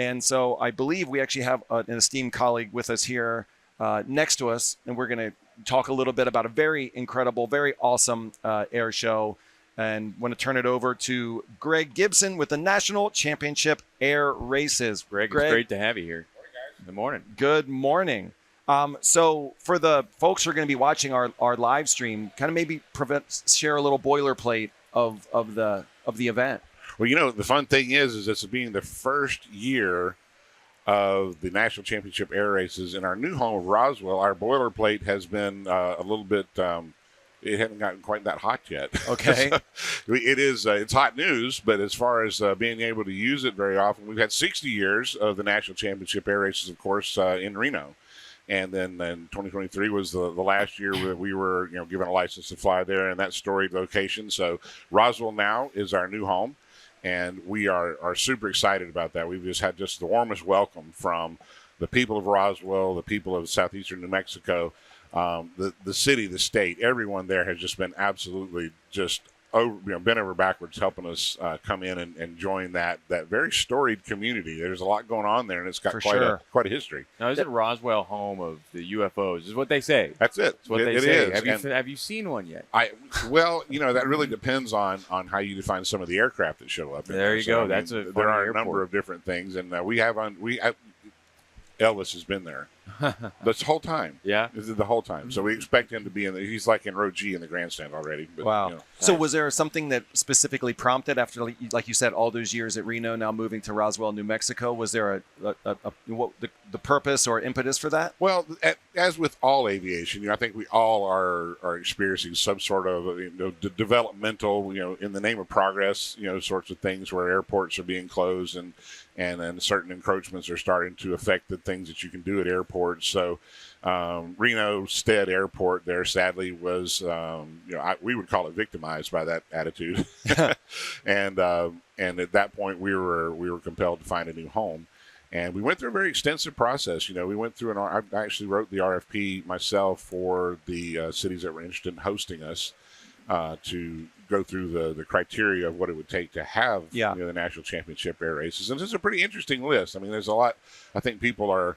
And so I believe we actually have an esteemed colleague with us here next to us, and we're going to talk a little bit about a very incredible, very awesome air show. And want to turn it over to Greg Gibson with the National Championship Air Races. Greg, it's great to have you here. Good morning. Good morning. So for the folks who are going to be watching our live stream, kind of maybe share a little boilerplate of the event. Well, the fun thing is it's being the first year of the National Championship Air Races in our new home of Roswell. Our boilerplate has been a little bit. It hasn't gotten quite that hot yet. Okay. So it is. It's hot news, but as far as being able to use it very often, we've had 60 years of the National Championship Air Races, of course, in Reno. And then 2023 was the last year that we were, given a license to fly there in that storied location. So Roswell now is our new home, and we are super excited about that. We've just had the warmest welcome from the people of Roswell, the people of southeastern New Mexico. The city, the state, everyone there has just been absolutely just bent over backwards helping us come in and join that very storied community. There's a lot going on there, and it's got quite a history. Now, is it Roswell home of the UFOs? Is what they say. That's it. That's what they say. Have you seen one yet? That really depends on how you define some of the aircraft that show up. There you go. There are a number of different things, and Elvis has been there this whole time. Yeah, this is the whole time. So we expect him to be he's like in row G in the grandstand already. But, wow. So was there something that specifically prompted after, like you said, all those years at Reno, now moving to Roswell, New Mexico? Was there the purpose or impetus for that? Well, as with all aviation, I think we all are experiencing some sort of developmental, in the name of progress, sorts of things where airports are being closed and certain encroachments are starting to affect the things that you can do at airports. So Reno Stead Airport there, sadly, was we would call it victimized by that attitude, and at that point we were compelled to find a new home, and we went through a very extensive process. We went through I actually wrote the RFP myself for the cities that were interested in hosting us. To go through the criteria of what it would take to have the National Championship Air Races. And this is a pretty interesting list. I mean, there's a lot I think people are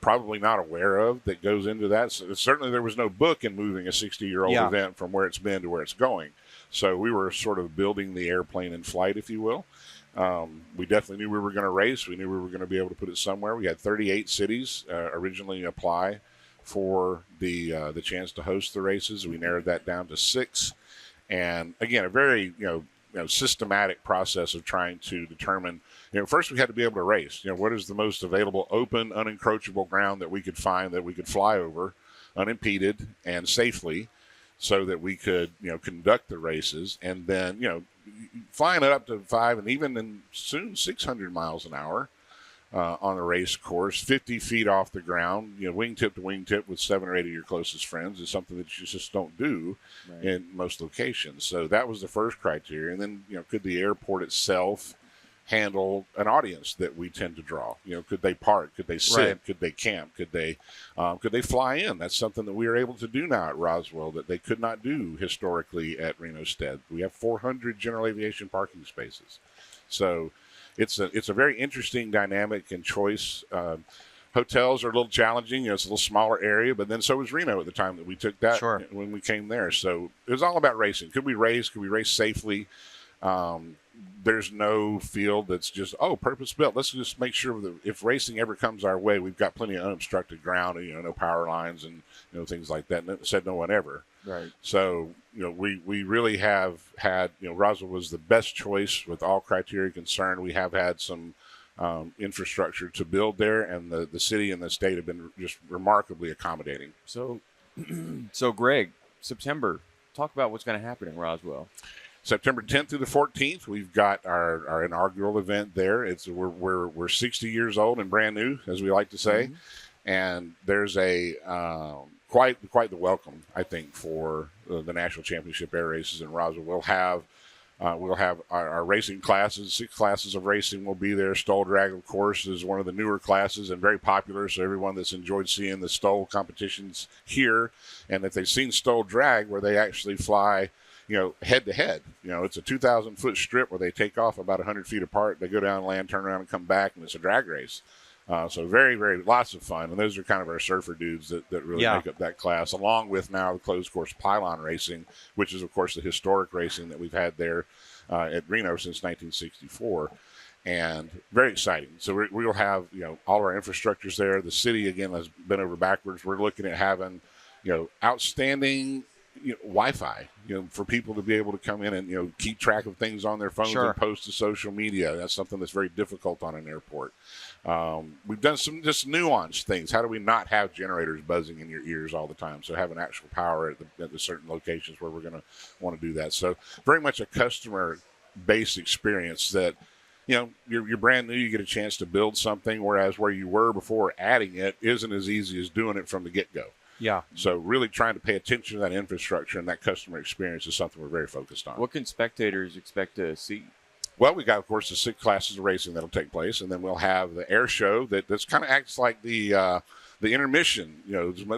probably not aware of that goes into that. So certainly there was no book in moving a 60-year-old event from where it's been to where it's going. So we were sort of building the airplane in flight, if you will. We definitely knew we were going to race. We knew we were going to be able to put it somewhere. We had 38 cities originally apply for the chance to host the races. We narrowed that down to 6, and again, a very systematic process of trying to determine. First we had to be able to race. What is the most available open, unencroachable ground that we could find that we could fly over, unimpeded and safely, so that we could conduct the races, and then flying it up to 5 and even soon 600 miles an hour. On a race course, 50 feet off the ground, wingtip to wingtip with 7 or 8 of your closest friends is something that you just don't do in most locations. So that was the first criteria. And then, could the airport itself handle an audience that we tend to draw? Could they park? Could they sit? Right. Could they camp? Could they fly in? That's something that we are able to do now at Roswell that they could not do historically at Reno Stead. We have 400 general aviation parking spaces. So it's a very interesting dynamic and choice. Hotels are a little challenging. It's a little smaller area, but then so was Reno at the time that we took that when we came there. So it was all about racing. Could we race? Could we race safely? There's no field that's just, purpose built. Let's just make sure that if racing ever comes our way, we've got plenty of unobstructed ground, no power lines and things like that. And said no one ever. Right. So, we really have had, Roswell was the best choice with all criteria concerned. We have had some infrastructure to build there, and the city and the state have been just remarkably accommodating. So Greg, September, talk about what's going to happen in Roswell. September 10th through the 14th, we've got our inaugural event there. We're 60 years old and brand new, as we like to say, and there's a quite the welcome, I think, for the National Championship Air Races in Roswell. We'll have our racing classes. 6 classes of racing will be there. Stoll drag, of course, is one of the newer classes and very popular. So everyone that's enjoyed seeing the Stoll competitions here, and if they've seen Stoll drag, where they actually fly, head to head. It's a 2,000-foot strip where they take off about 100 feet apart. They go down land, turn around, and come back, and it's a drag race. So very, very lots of fun. And those are kind of our surfer dudes that really make up that class, along with now the closed course pylon racing, which is, of course, the historic racing that we've had there at Reno since 1964. And very exciting. So we'll have, all our infrastructures there. The city, again, has been over backwards. We're looking at having, outstanding Wi-Fi, for people to be able to come in and, keep track of things on their phones and post to social media. That's something that's very difficult on an airport. We've done some just nuanced things. How do we not have generators buzzing in your ears all the time? So having actual power at the certain locations where we're going to want to do that. So very much a customer-based experience that, you're brand new, you get a chance to build something, whereas where you were before adding it isn't as easy as doing it from the get-go. Yeah. So really trying to pay attention to that infrastructure and that customer experience is something we're very focused on. What can spectators expect to see? Well, we got, of course, the 6 classes of racing that'll take place, and then we'll have the air show that's kind of acts like the intermission.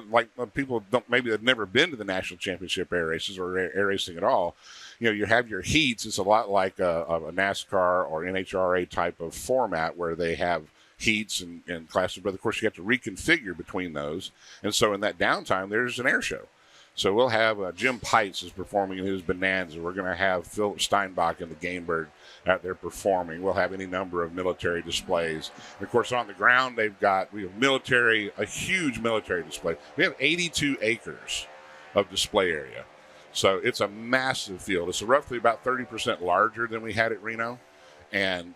Like people maybe have never been to the national championship air races or air racing at all. You have your heats. It's a lot like a NASCAR or NHRA type of format where they have heats and classes, but of course you have to reconfigure between those. And so in that downtime, there's an air show. So we'll have Jim Pites is performing in his Bonanza. We're going to have Philip Steinbach and the Gamebird out there performing. We'll have any number of military displays. And of course, on the ground, we have a huge military display. We have 82 acres of display area. So it's a massive field. It's roughly about 30% larger than we had at Reno. And,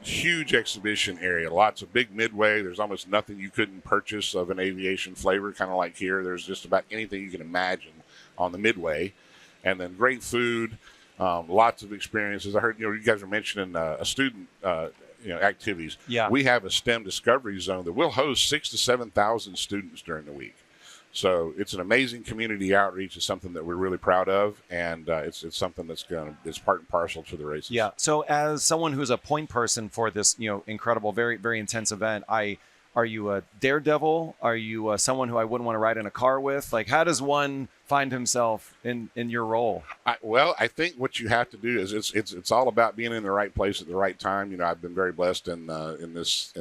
huge exhibition area, lots of big midway. There's almost nothing you couldn't purchase of an aviation flavor, kind of like here. There's just about anything you can imagine on the midway. And then great food, lots of experiences. I heard, you guys were mentioning a student, activities. Yeah. We have a STEM discovery zone that will host 6,000 to 7,000 students during the week. So it's an amazing community outreach. It's something that we're really proud of, and it's something that's it's part and parcel to the races. Yeah. So as someone who's a point person for this, incredible, very, very intense event, are you a daredevil? Are you someone who I wouldn't want to ride in a car with? Like, how does one find himself in your role? I think what you have to do is it's all about being in the right place at the right time. I've been very blessed in this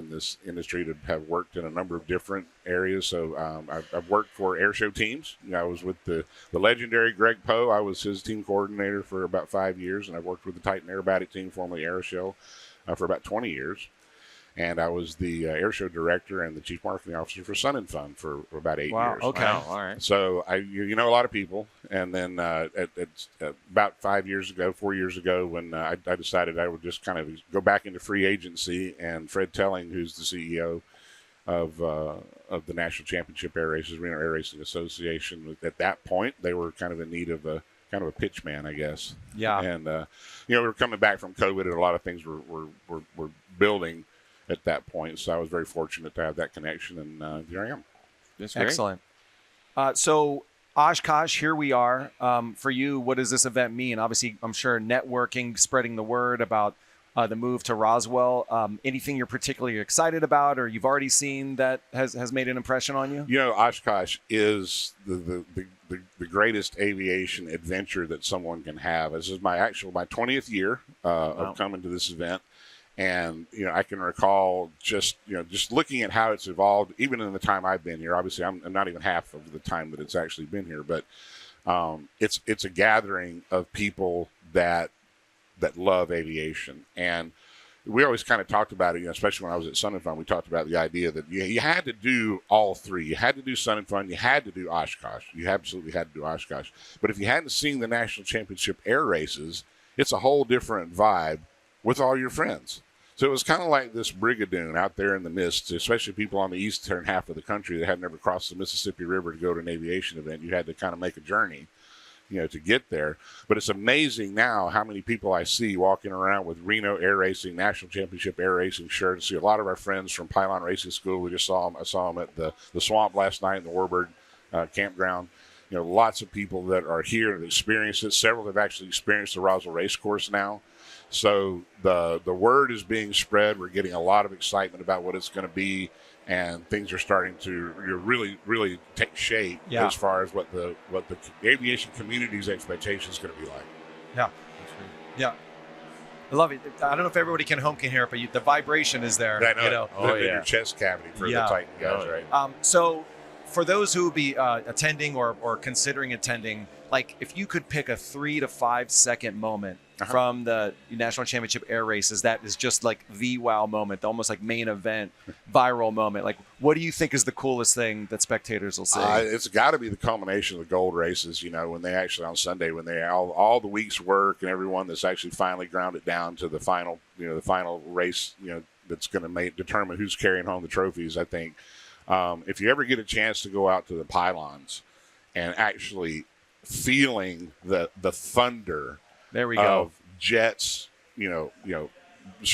industry to have worked in a number of different areas. So I've worked for air show teams. I was with the legendary Greg Poe. I was his team coordinator for about 5 years, and I've worked with the Titan Aerobatic team, formerly Aeroshell, for about 20 years. And I was the air show director and the chief marketing officer for Sun and Fun for about 8 years. Okay. Wow, all right. So a lot of people. And then about 4 years ago, when I decided I would just kind of go back into free agency, and Fred Telling, who's the CEO of the National Championship Air Races, Reno Air Racing Association, at that point they were kind of in need of a pitch man, I guess. Yeah. And we were coming back from COVID, and a lot of things were building at that point. So I was very fortunate to have that connection, and here I am. That's great. Excellent. So Oshkosh, here we are. For you, what does this event mean? Obviously, I'm sure networking, spreading the word about the move to Roswell. Anything you're particularly excited about, or you've already seen that has made an impression on you? Oshkosh is the greatest aviation adventure that someone can have. This is my 20th year of coming to this event. And, I can recall just looking at how it's evolved, even in the time I've been here. Obviously, I'm not even half of the time that it's actually been here, but it's a gathering of people that love aviation. And we always kind of talked about it, especially when I was at Sun and Fun, we talked about the idea that you had to do all three. You had to do Sun and Fun. You had to do Oshkosh. You absolutely had to do Oshkosh. But if you hadn't seen the National Championship air races, it's a whole different vibe with all your friends. So it was kind of like this brigadoon out there in the mist, especially people on the eastern half of the country that had never crossed the Mississippi River to go to an aviation event. You had to kind of make a journey, to get there. But it's amazing now how many people I see walking around with Reno Air Racing, National Championship Air Racing shirts. I see a lot of our friends from Pylon Racing School. We just saw them. I saw them at the Swamp last night in the Warbird campground. Lots of people that are here and experience it. Several have actually experienced the Roswell race course now. So the word is being spread. We're getting a lot of excitement about what it's going to be, and things are starting to really take shape as far as what the aviation community's expectation is going to be like. Yeah, yeah. I love it. I don't know if everybody can hear it, but the vibration is there. I know. You know? In your chest cavity for the Titan guys, right? So for those who will be attending or considering attending, like if you could pick a 3 to 5 second moment from the National Championship air races, that is just like the wow moment, almost like main event, viral moment. Like, what do you think is the coolest thing that spectators will see? It's got to be the culmination of the gold races, when they actually on Sunday, when they all the week's work and everyone that's actually finally ground it down to the final, the final race, that's going to determine who's carrying home the trophies. I think if you ever get a chance to go out to the pylons and actually feeling the thunder. There we go. Of jets,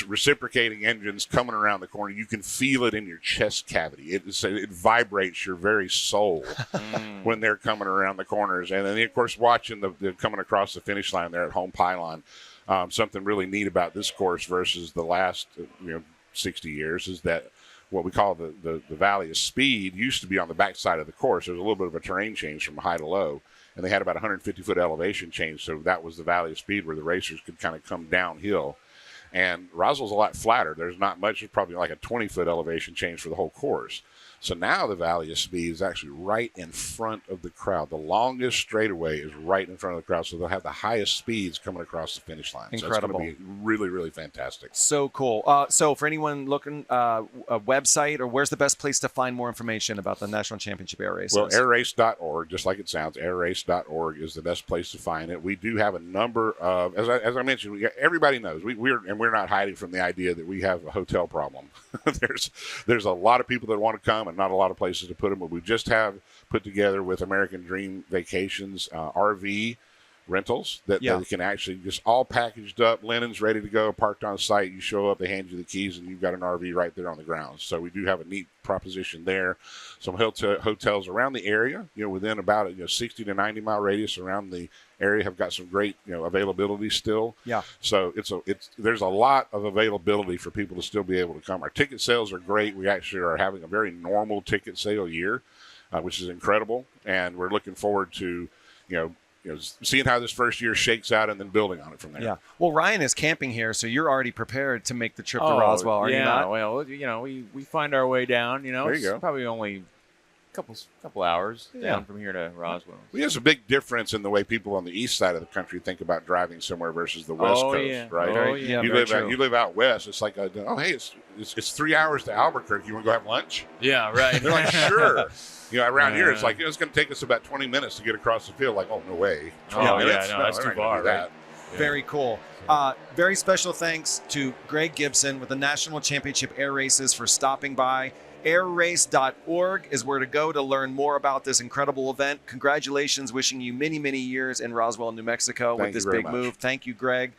reciprocating engines coming around the corner. You can feel it in your chest cavity. It vibrates your very soul when they're coming around the corners. And then, of course, watching the coming across the finish line there at home pylon. Something really neat about this course versus the last 60 years is that what we call the Valley of Speed used to be on the backside of the course. There was a little bit of a terrain change from high to low. And they had about 150-foot elevation change, so that was the Valley of Speed where the racers could kind of come downhill. And Roswell's a lot flatter. There's not much. It's probably like a 20-foot elevation change for the whole course. So now the Valley of Speed is actually right in front of the crowd. The longest straightaway is right in front of the crowd, so they'll have the highest speeds coming across the finish line. Incredible. So it's going to be really, really fantastic. So cool. So for anyone looking, a website, or where's the best place to find more information about the National Championship air races? Well, airrace.org, just like it sounds, airrace.org is the best place to find it. We do have a number of, as I mentioned, everybody knows, we're not hiding from the idea that we have a hotel problem. There's a lot of people that want to come and not a lot of places to put them, but we just have put together with American Dream Vacations RV rentals that they can actually just all packaged up, linens ready to go, parked on site. You show up, they hand you the keys, and you've got an RV right there on the ground. So we do have a neat proposition there. Some hotels around the area, within about a 60 to 90 mile radius around the area have got some great availability still. Yeah. So there's a lot of availability for people to still be able to come. Our ticket sales are great. We actually are having a very normal ticket sale year, which is incredible, and we're looking forward to seeing how this first year shakes out and then building on it from there. Yeah. Well, Ryan is camping here, so you're already prepared to make the trip to Roswell, are you not? Well, we find our way down. There you go. Probably only couple hours down from here to Roswell. There's a big difference in the way people on the east side of the country think about driving somewhere versus the west coast, right? Oh, yeah. You live out west. It's like, hey, it's 3 hours to Albuquerque. You want to go have lunch? Yeah, right. They're like, sure. Around here, it's like, it's going to take us about 20 minutes to get across the field. Like, oh, no way. That's too far. Right? Yeah. Very cool. Very special thanks to Greg Gibson with the National Championship Air Races for stopping by. Airrace.org is where to go to learn more about this incredible event. Congratulations. Wishing you many, many years in Roswell, New Mexico with this big move. Thank you, Greg.